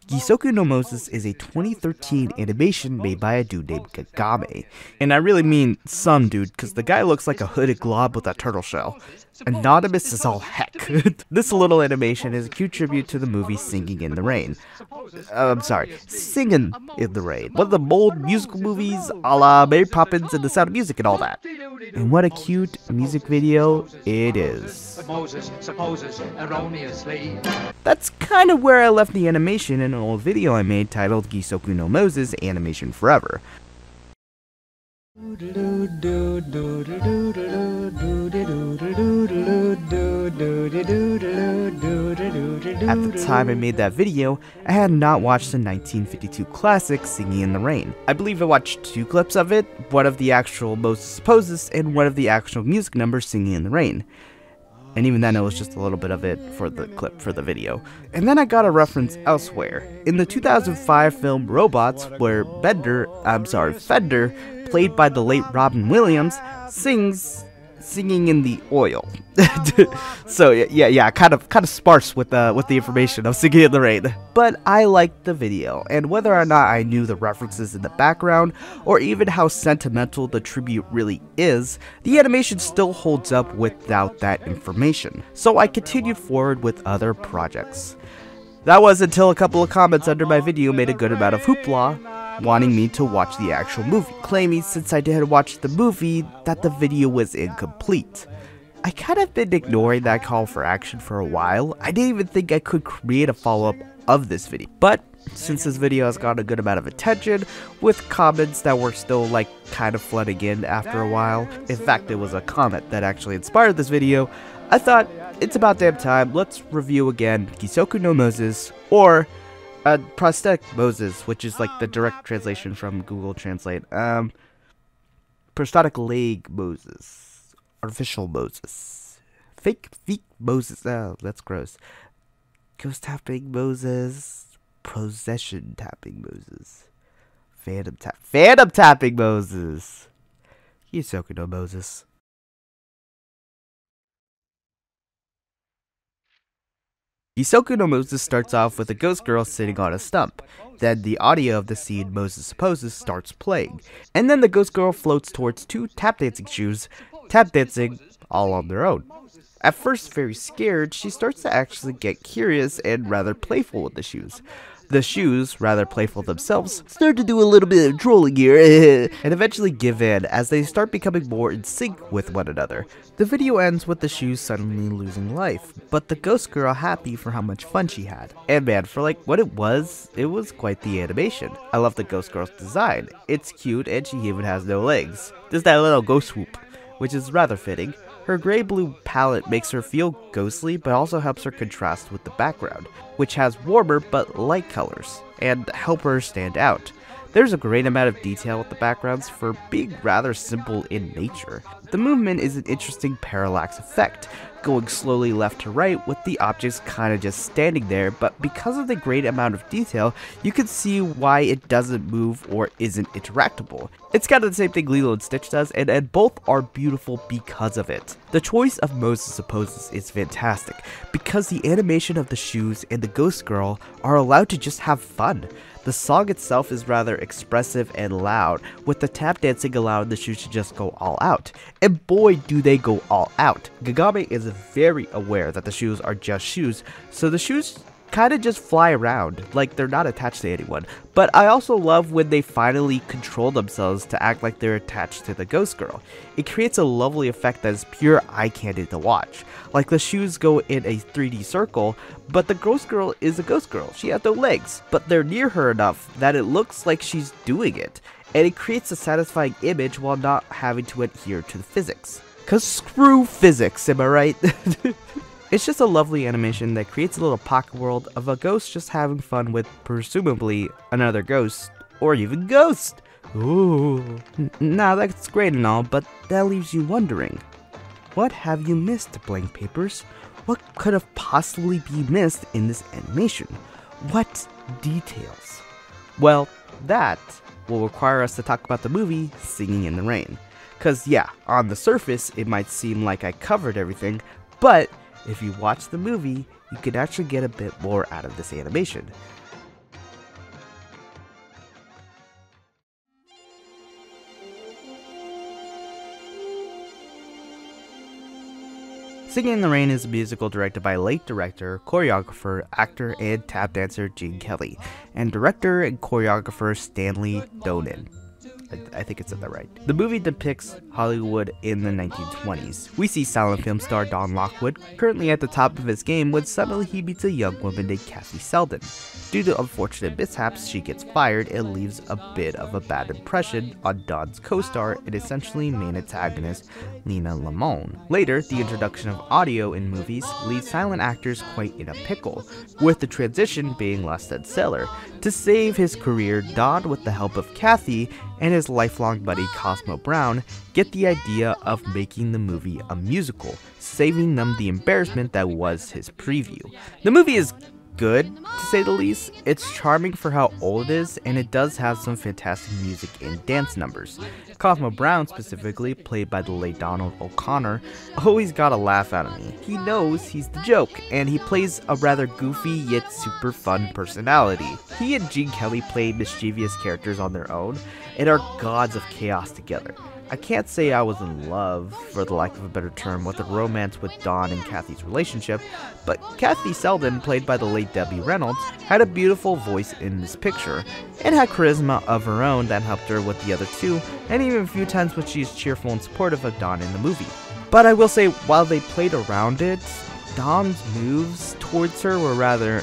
Gisoku no Moses is a 2013 animation made by a dude named Gagame. And I really mean some dude, because the guy looks like a hooded glob with a turtle shell. Anonymous as all heck. This little animation is a cute tribute to the movie Singing in the Rain. Singing in the Rain. One of the old musical movies a la Mary Poppins and The Sound of Music and all that. And what a cute music video it is. Moses supposes erroneously. That's kind of where I left the animation in an old video I made titled Gisoku no Moses Animation Forever. At the time I made that video, I had not watched the 1952 classic Singing in the Rain. I believe I watched 2 clips of it, one of the actual Moses Supposes and one of the actual music numbers Singing in the Rain. And even then it was just a little bit of it for the clip for the video. And then I got a reference elsewhere. In the 2005 film Robots, where Fender, played by the late Robin Williams, singing in the oil. So yeah, kind of sparse with the information of Singing in the Rain. But I liked the video, and whether or not I knew the references in the background, or even how sentimental the tribute really is, the animation still holds up without that information. So I continued forward with other projects. That was until a couple of comments under my video made a good amount of hoopla, wanting me to watch the actual movie, claiming since I didn't watch the movie that the video was incomplete. I kind of been ignoring that call for action for a while. I didn't even think I could create a follow-up of this video, but since this video has gotten a good amount of attention, with comments that were still like kind of flooding in after a while, in fact it was a comment that actually inspired this video, I thought it's about damn time, let's review again Gisoku no Moses, or prosthetic Moses, which is like the direct translation from Google Translate. Prosthetic leg Moses. Artificial Moses. Fake feet Moses. Oh, that's gross. Ghost tapping Moses. Possession tapping Moses. Phantom tapping Moses. Gisoku no Moses. Gisoku no Moses starts off with a ghost girl sitting on a stump. Then the audio of the scene Moses Supposes starts playing. And then the ghost girl floats towards 2 tap dancing shoes, tap dancing all on their own. At first very scared, she starts to actually get curious and rather playful with the shoes. The shoes, rather playful themselves, start to do a little bit of trolling here, and eventually give in as they start becoming more in sync with one another. The video ends with the shoes suddenly losing life, but the ghost girl happy for how much fun she had. And man, for like what it was quite the animation. I love the ghost girl's design. It's cute and she even has no legs. Just that little ghost swoop, which is rather fitting. Her gray-blue palette makes her feel ghostly, but also helps her contrast with the background, which has warmer but light colors, and help her stand out. There's a great amount of detail with the backgrounds for being rather simple in nature. The movement is an interesting parallax effect, going slowly left to right with the objects kinda just standing there, but because of the great amount of detail, you can see why it doesn't move or isn't interactable. It's kind of the same thing Lilo and Stitch does, and both are beautiful because of it. The choice of Moses Supposes is fantastic, because the animation of the shoes and the ghost girl are allowed to just have fun. The song itself is rather expressive and loud, with the tap dancing allowing the shoes to just go all out. And boy do they go all out. Gagame is very aware that the shoes are just shoes, so the shoes kind of just fly around, like they're not attached to anyone. But I also love when they finally control themselves to act like they're attached to the ghost girl. It creates a lovely effect that is pure eye candy to watch. Like the shoes go in a 3D circle, but the ghost girl is a ghost girl. She has no legs, but they're near her enough that it looks like she's doing it. And it creates a satisfying image while not having to adhere to the physics. Cause screw physics, am I right? It's just a lovely animation that creates a little pocket world of a ghost just having fun with, presumably, another ghost, or even ghost! Ooh. Now that's great and all, but that leaves you wondering, what have you missed, Blank Papers? What could have possibly been missed in this animation? What details? Well, that will require us to talk about the movie Singing in the Rain. Cause yeah, on the surface, it might seem like I covered everything, but if you watch the movie, you can actually get a bit more out of this animation. Singing in the Rain is a musical directed by late director, choreographer, actor, and tap dancer Gene Kelly, and director and choreographer Stanley Donen. I think it said that right. The movie depicts Hollywood in the 1920s. We see silent film star Don Lockwood, currently at the top of his game, when suddenly he meets a young woman named Kathy Selden. Due to unfortunate mishaps, she gets fired and leaves a bit of a bad impression on Don's co-star and essentially main antagonist, Lena Lamone. Later, the introduction of audio in movies leaves silent actors quite in a pickle, with the transition being less than stellar. To save his career, Don, with the help of Kathy and his lifelong buddy Cosmo Brown, get the idea of making the movie a musical, saving them the embarrassment that was his preview. The movie is good, to say the least. It's charming for how old it is, and it does have some fantastic music and dance numbers. Cosmo Brown, specifically, played by the late Donald O'Connor, always got a laugh out of me. He knows he's the joke, and he plays a rather goofy yet super fun personality. He and Gene Kelly play mischievous characters on their own, and are gods of chaos together. I can't say I was in love, for the lack of a better term, with the romance with Don and Kathy's relationship, but Kathy Selden, played by the late Debbie Reynolds, had a beautiful voice in this picture, and had charisma of her own that helped her with the other two, and even a few times when she is cheerful and supportive of Don in the movie. But I will say, while they played around it, Don's moves towards her were rather,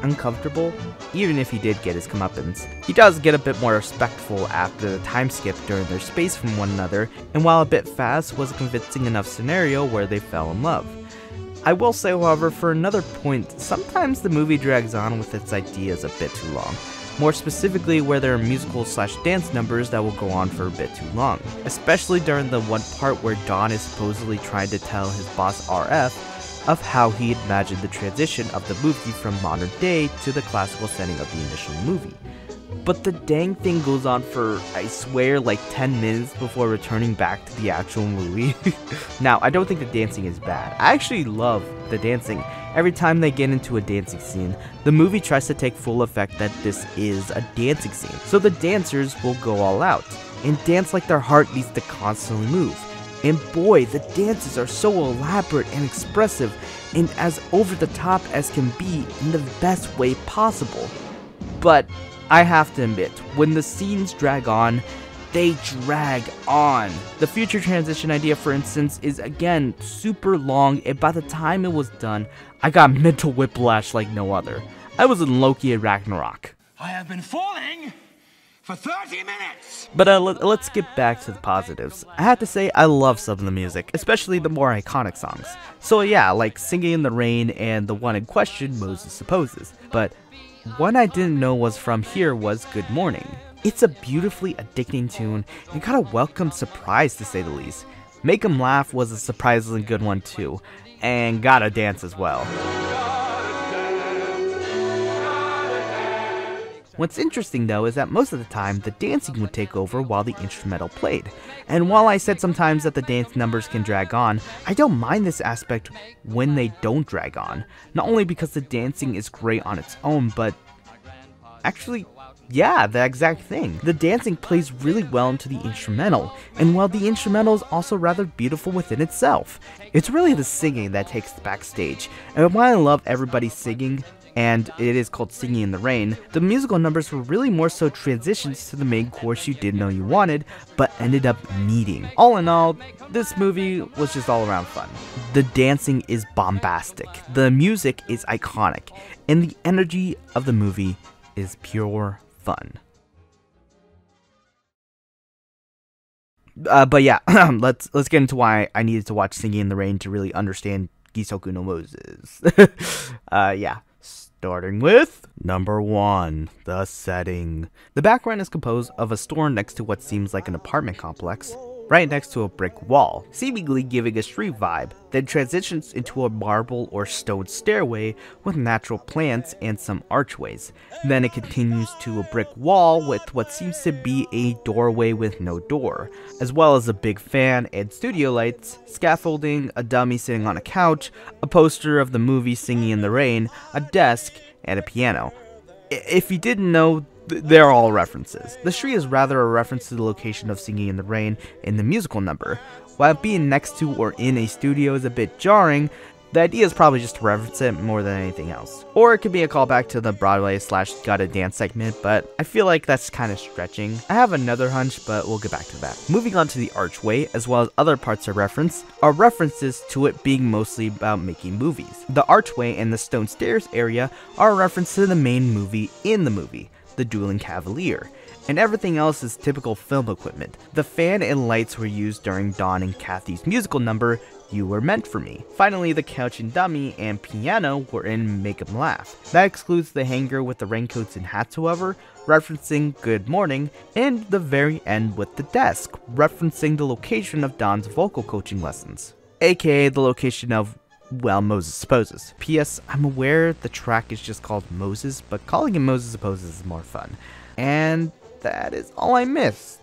uncomfortable, even if he did get his comeuppance. He does get a bit more respectful after the time skip during their space from one another, and while a bit fast, was a convincing enough scenario where they fell in love. I will say, however, for another point, sometimes the movie drags on with its ideas a bit too long. More specifically, where there are musical/dance numbers that will go on for a bit too long. Especially during the one part where Don is supposedly trying to tell his boss RF of how he imagined the transition of the movie from modern day to the classical setting of the initial movie. But the dang thing goes on for, I swear, like 10 minutes before returning back to the actual movie. Now, I don't think the dancing is bad. I actually love the dancing. Every time they get into a dancing scene, the movie tries to take full effect that this is a dancing scene. So the dancers will go all out and dance like their heart needs to constantly move. And boy, the dances are so elaborate and expressive, and as over the top as can be in the best way possible. But I have to admit, when the scenes drag on, they drag on. The future transition idea, for instance, is again super long, and by the time it was done, I got mental whiplash like no other. I was in Loki and Ragnarok. I have been falling for 30 minutes! But let's get back to the positives. I have to say, I love some of the music, especially the more iconic songs. So yeah, like Singing in the Rain and the one in question, Moses Supposes. But one I didn't know was from here was Good Morning. It's a beautifully addicting tune and got a welcome surprise, to say the least. Make 'Em Laugh was a surprisingly good one too, and Gotta Dance as well. What's interesting though is that most of the time the dancing would take over while the instrumental played. And while I said sometimes that the dance numbers can drag on, I don't mind this aspect when they don't drag on. Not only because the dancing is great on its own, but actually, yeah, the exact thing. The dancing plays really well into the instrumental, and while the instrumental is also rather beautiful within itself. It's really the singing that takes the backstage, and while I love everybody singing, and it is called Singing in the Rain, the musical numbers were really more so transitions to the main course you didn't know you wanted, but ended up needing. All in all, this movie was just all around fun. The dancing is bombastic, the music is iconic, and the energy of the movie is pure fun. But yeah, let's get into why I needed to watch Singing in the Rain to really understand Gisoku no Moses. Yeah. Starting with number 1, the setting. The background is composed of a store next to what seems like an apartment complex, right next to a brick wall, seemingly giving a street vibe, then transitions into a marble or stone stairway with natural plants and some archways. Then it continues to a brick wall with what seems to be a doorway with no door, as well as a big fan and studio lights, scaffolding, a dummy sitting on a couch, a poster of the movie Singing in the Rain, a desk, and a piano. If you didn't know, They're all references. The tree is rather a reference to the location of Singing in the Rain in the musical number. While being next to or in a studio is a bit jarring, the idea is probably just to reference it more than anything else. Or it could be a callback to the Broadway/Gotta Dance segment, but I feel like that's kind of stretching. I have another hunch, but we'll get back to that. Moving on to the archway, as well as other parts of reference, are references to it being mostly about making movies. The archway and the stone stairs area are a reference to the main movie in the movie, The Dueling Cavalier, and everything else is typical film equipment. The fan and lights were used during Dawn and Kathy's musical number, You Were Meant For Me. Finally, the couch and dummy and piano were in Make 'Em Laugh. That excludes the hanger with the raincoats and hats, however, referencing Good Morning, and the very end with the desk, referencing the location of Dawn's vocal coaching lessons, aka the location of, well, Moses Supposes. P.S. I'm aware the track is just called Moses, but calling it Moses Supposes is more fun. And that is all I missed.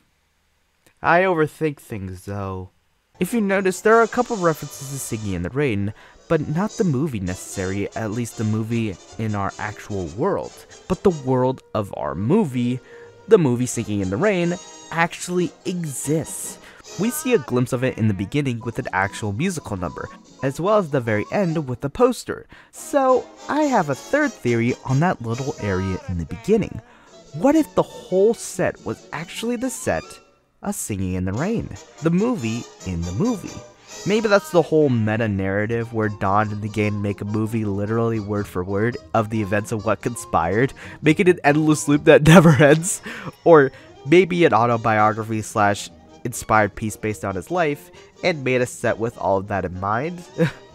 I overthink things, though. If you notice, there are a couple references to Singing in the Rain, but not the movie necessarily, at least the movie in our actual world. But the world of our movie, the movie Singing in the Rain, actually exists. We see a glimpse of it in the beginning with an actual musical number, as well as the very end with the poster. So I have a third theory on that little area in the beginning. What if the whole set was actually the set of Singing in the Rain? The movie in the movie. Maybe that's the whole meta-narrative where Dawn and the gang make a movie literally word for word of the events of what conspired, making an endless loop that never ends. Or maybe an autobiography/inspired piece based on his life, and made a set with all of that in mind.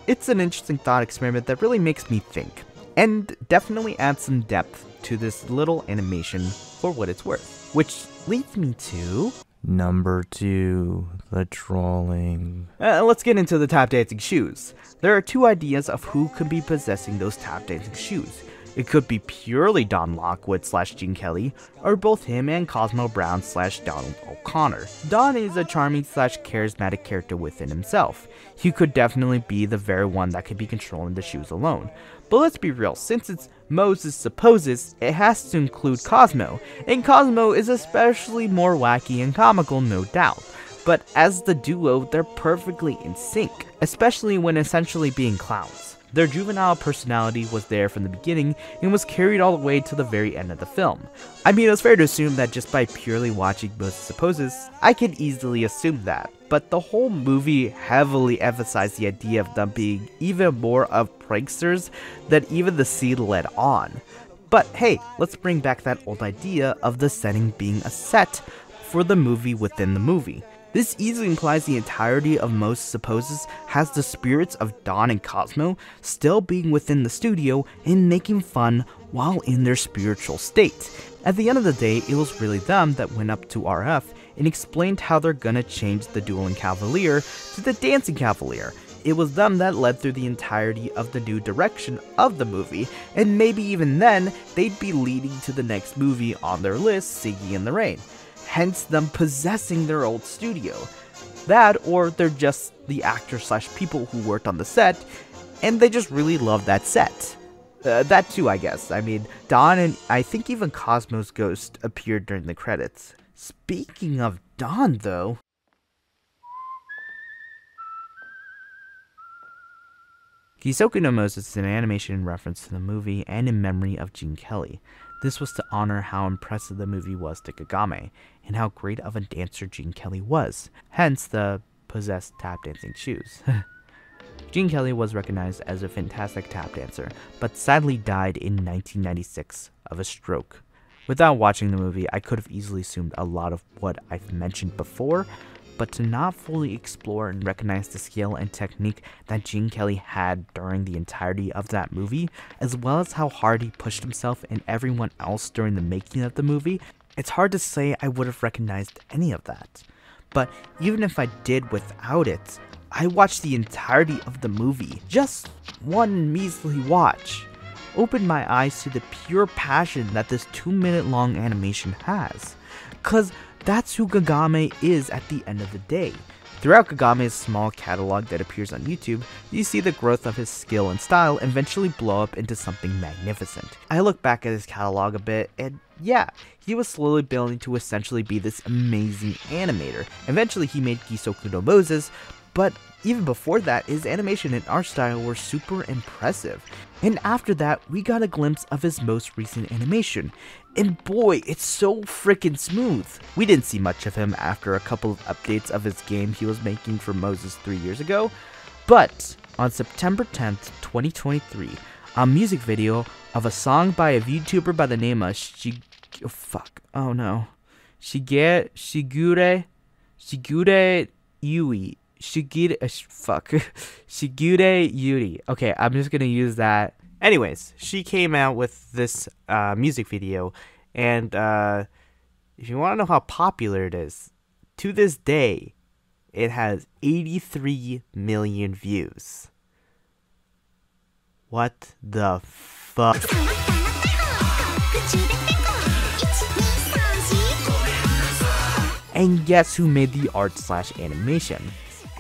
It's an interesting thought experiment that really makes me think, and definitely adds some depth to this little animation for what it's worth. Which leads me to number 2, the trolling. Let's get into the tap dancing shoes. There are two ideas of who could be possessing those tap dancing shoes. It could be purely Don Lockwood/Gene Kelly, or both him and Cosmo Brown/Donald O'Connor. Don is a charming/charismatic character within himself. He could definitely be the very one that could be controlling the shoes alone. But let's be real, since it's Moses Supposes, it has to include Cosmo, and Cosmo is especially more wacky and comical, no doubt. But as the duo, they're perfectly in sync, especially when essentially being clowns. Their juvenile personality was there from the beginning and was carried all the way to the very end of the film. I mean, it's fair to assume that just by purely watching Moses Supposes, I could easily assume that. But the whole movie heavily emphasized the idea of them being even more of pranksters than even the scene led on. But hey, let's bring back that old idea of the setting being a set for the movie within the movie. This easily implies the entirety of Moses Supposes has the spirits of Dawn and Cosmo still being within the studio and making fun while in their spiritual state. At the end of the day, it was really them that went up to RF and explained how they're gonna change the Dueling Cavalier to the Dancing Cavalier. It was them that led through the entirety of the new direction of the movie, and maybe even then, they'd be leading to the next movie on their list, Singing in the Rain. Hence them possessing their old studio. That, or they're just the actors/people who worked on the set, and they just really love that set. That too, I guess. I mean, Dawn and I think even Cosmo's ghost appeared during the credits. Speaking of Dawn, though, Gisoku no Moses is an animation in reference to the movie and in memory of Gene Kelly. This was to honor how impressive the movie was to Gagame, and how great of a dancer Gene Kelly was, hence the possessed tap dancing shoes. Gene Kelly was recognized as a fantastic tap dancer, but sadly died in 1996 of a stroke. Without watching the movie, I could have easily assumed a lot of what I've mentioned before, but to not fully explore and recognize the skill and technique that Gene Kelly had during the entirety of that movie, as well as how hard he pushed himself and everyone else during the making of the movie, it's hard to say I would have recognized any of that. But even if I did without it, I watched the entirety of the movie, just one measly watch, opened my eyes to the pure passion that this 2-minute long animation has. 'Cause that's who Gagame is at the end of the day. Throughout Gagame's small catalog that appears on YouTube, you see the growth of his skill and style eventually blow up into something magnificent. I look back at his catalog a bit, and yeah, he was slowly building to essentially be this amazing animator. Eventually he made Gisoku no Moses, but even before that, his animation and art style were super impressive. And after that, we got a glimpse of his most recent animation. And boy, it's so freaking smooth. We didn't see much of him after a couple of updates of his game he was making for Moses 3 years ago. But on September 10th, 2023, a music video of a song by a VTuber by the name of Shigure Yui. Shigure Yuri. Okay, I'm just gonna use that. Anyways, she came out with this music video, and if you want to know how popular it is, to this day, it has 83 million views. What the fuck? And guess who made the art/animation?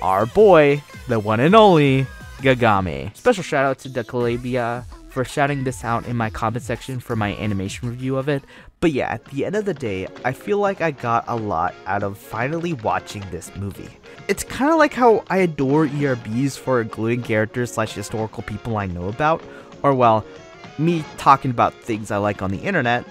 Our boy, the one and only, Gagame. Special shout out to Decalabia for shouting this out in my comment section for my animation review of it. But yeah, at the end of the day, I feel like I got a lot out of finally watching this movie. It's kind of like how I adore ERBs for including characters/historical people I know about, or well, me talking about things I like on the internet.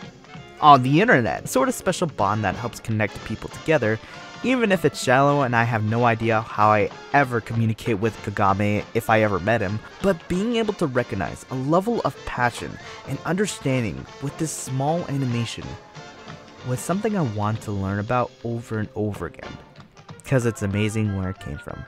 Sort of special bond that helps connect people together, even if it's shallow and I have no idea how I ever communicate with Gagame if I ever met him. But being able to recognize a level of passion and understanding with this small animation was something I want to learn about over and over again, because it's amazing where it came from.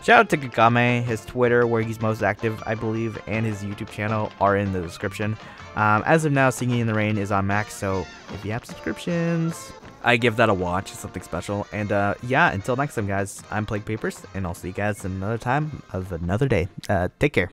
Shout out to Gagame. His Twitter, where he's most active, I believe, and his YouTube channel are in the description. As of now, Singing in the Rain is on Max, so if you have subscriptions, I give that a watch. It's something special. And yeah, until next time, guys, I'm Plague Papers, and I'll see you guys another time of another day. Take care.